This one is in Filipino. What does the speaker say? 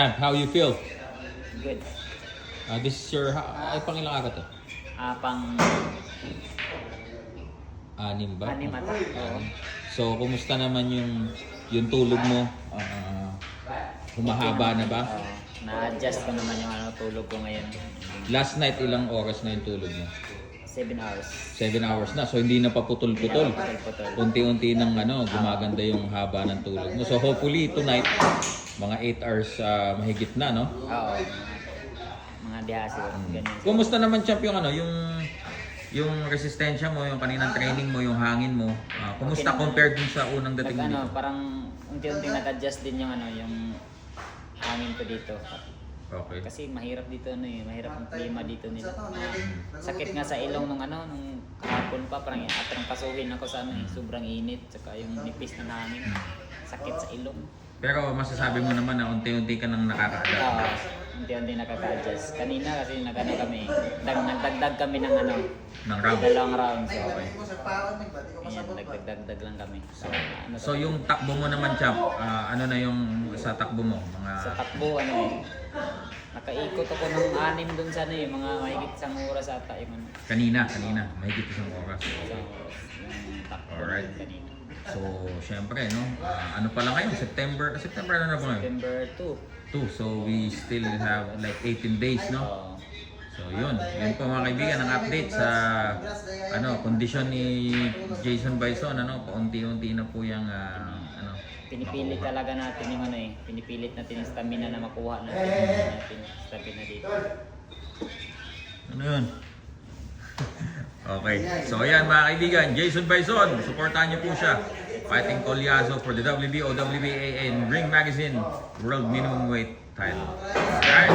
How you feel? Good. This is your, ay pang ilang araw to? Pang Anim ba? anim ata. Oo. So, kumusta naman yung tulog mo? Humahaba na ba? Na-adjust ko naman yung tulog ko ngayon. Last night, ilang oras na yung tulog mo? 7 hours. 7 hours na. So, hindi na pa putol-putol. Putol-putol. Unti-unti nang gumaganda yung haba ng tulog mo. So, hopefully, tonight, mga 8 hours mahigit na, no? Oo. Mga dihasi. Ganyan. Kumusta naman, champ, yung resistensya mo, yung kaninang training mo, yung hangin mo? Kumusta compared dun sa unang dating mo dito? Parang unti-unti nag-adjust din yung yung hangin ko dito. Okay. Kasi mahirap dito mahirap ang klima dito nila. Sakit nga sa ilong nung kahapon pa, parang atrang pasuhin ako sa sobrang init, saka yung nipis ng hangin. Sakit sa ilong. Pero masasabi mo naman na unti-unti ka nang nakaka-adapt. Oo, unti-unti nakaka-adjust. Kanina kasi kami, nagdagdag kami ng Ng round. dalawang rounds. So, Okay. ayan, nagdagdag lang kami. So yung takbo mo naman, champ, ano na yung sa takbo mo? Sa takbo, nakaikot ako ng 6 dun sa mga mahigit isang oras ata yung Kanina, mahigit isang oras. So, yung takbo Alright. kanina. So, syempre, no? Ano pa lang kayo? September na ba ngayon? September 2. 2. So, we still have like 18 days, no? Oo. So, yun. Yun po mga kaibigan, ang update sa kondisyon ni Jason Bison, paunti-unti na po yung Pinipilit talaga natin yung pinipilit natin yung stamina na makuha natin stamina dito. Ano yun? Okay. So ayan mga kaibigan, Jason Bison, supportahan niyo po siya. Fighting Colyazo for the WBO, WBA and Ring Magazine World Minimum Weight title. Alright.